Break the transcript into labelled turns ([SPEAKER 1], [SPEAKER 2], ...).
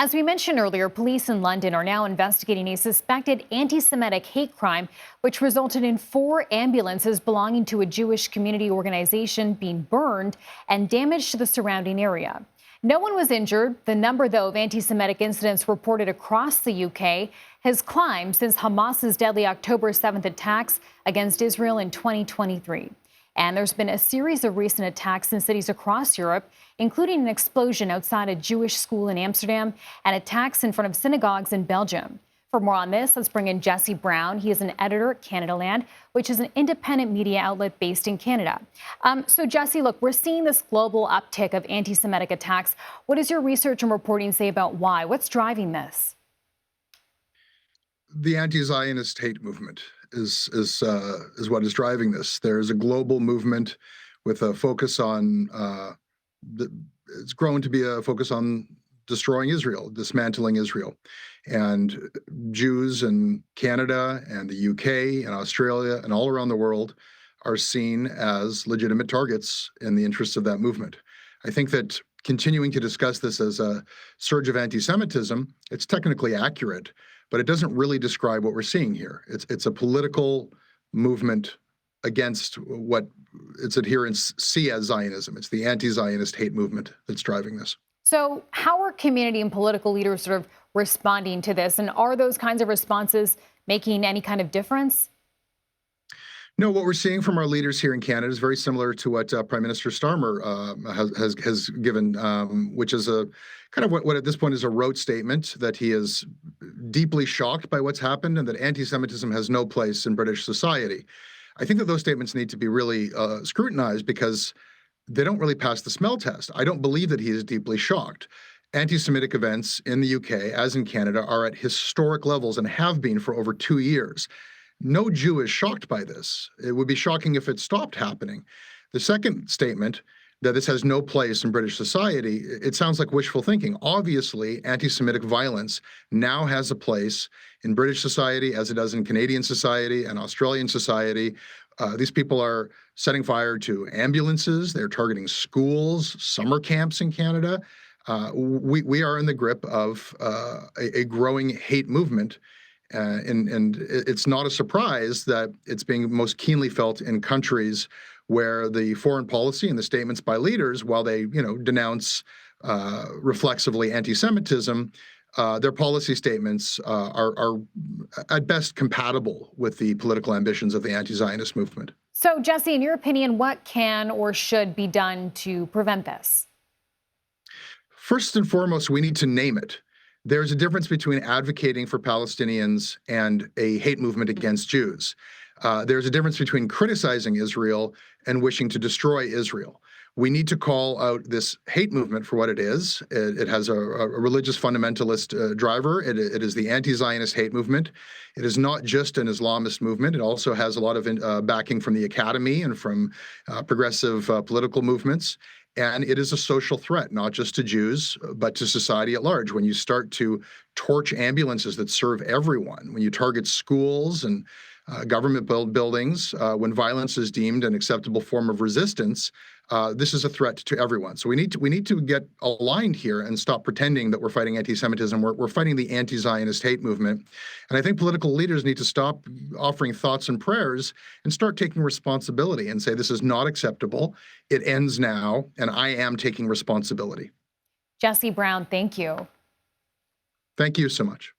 [SPEAKER 1] As we mentioned earlier, police in London are now investigating a suspected anti-Semitic hate crime, which resulted in 4 ambulances belonging to a Jewish community organization being burned and damage to the surrounding area. No one was injured. The number, though, of anti-Semitic incidents reported across the UK has climbed since Hamas's deadly October 7th attacks against Israel in 2023. And there's been a series of recent attacks in cities across Europe, including an explosion outside a Jewish school in Amsterdam and attacks in front of synagogues in Belgium. For more on this, let's bring in Jesse Brown. He is an editor at Canadaland, which is an independent media outlet based in Canada. So, Jesse, look, we're seeing this global uptick of anti-Semitic attacks. What does your research and reporting say about why? What's driving this?
[SPEAKER 2] The anti-Zionist hate movement is what is driving this. There's a global movement with a focus on it's grown to be a focus on destroying Israel, dismantling Israel, and Jews in Canada and the UK and Australia and all around the world are seen as legitimate targets in the interests of that movement. I think that continuing to discuss this as a surge of anti-Semitism, it's technically accurate, but it doesn't really describe what we're seeing here. It's a political movement against what its adherents see as Zionism. It's the anti-Zionist hate movement that's driving this.
[SPEAKER 1] So how are community and political leaders sort of responding to this? And are those kinds of responses making any kind of difference?
[SPEAKER 2] No, what we're seeing from our leaders here in Canada is very similar to what Prime Minister Starmer has given, which is a kind of what at this point is a rote statement that he is deeply shocked by what's happened and that anti-Semitism has no place in British society. I think that those statements need to be really scrutinized because they don't really pass the smell test. I don't believe that he is deeply shocked. Anti-Semitic events in the UK, as in Canada, are at historic levels and have been for over 2 years. No Jew is shocked by this. It would be shocking if it stopped happening. The second statement, that this has no place in British society, it sounds like wishful thinking. Obviously, anti-Semitic violence now has a place in British society as it does in Canadian society and Australian society. These people are setting fire to ambulances. They're targeting schools, summer camps in Canada. We are in the grip of a growing hate movement. And it's not a surprise that it's being most keenly felt in countries where the foreign policy and the statements by leaders, while they denounce reflexively anti-Semitism, their policy statements are at best compatible with the political ambitions of the anti-Zionist movement.
[SPEAKER 1] So, Jesse, in your opinion, what can or should be done to prevent this?
[SPEAKER 2] First and foremost, we need to name it. There's a difference between advocating for Palestinians and a hate movement against Jews. There's a difference between criticizing Israel and wishing to destroy Israel. We need to call out this hate movement for what it is. It has a religious fundamentalist driver. It is the anti-Zionist hate movement. It is not just an Islamist movement. It also has a lot of backing from the academy and from progressive political movements. And it is a social threat, not just to Jews, but to society at large. When you start to torch ambulances that serve everyone, when you target schools and government buildings, when violence is deemed an acceptable form of resistance, this is a threat to everyone. So we need to get aligned here and stop pretending that we're fighting anti-Semitism. We're fighting the anti-Zionist hate movement. And I think political leaders need to stop offering thoughts and prayers and start taking responsibility and say, this is not acceptable. It ends now, and I am taking responsibility.
[SPEAKER 1] Jesse Brown, thank you.
[SPEAKER 2] Thank you so much.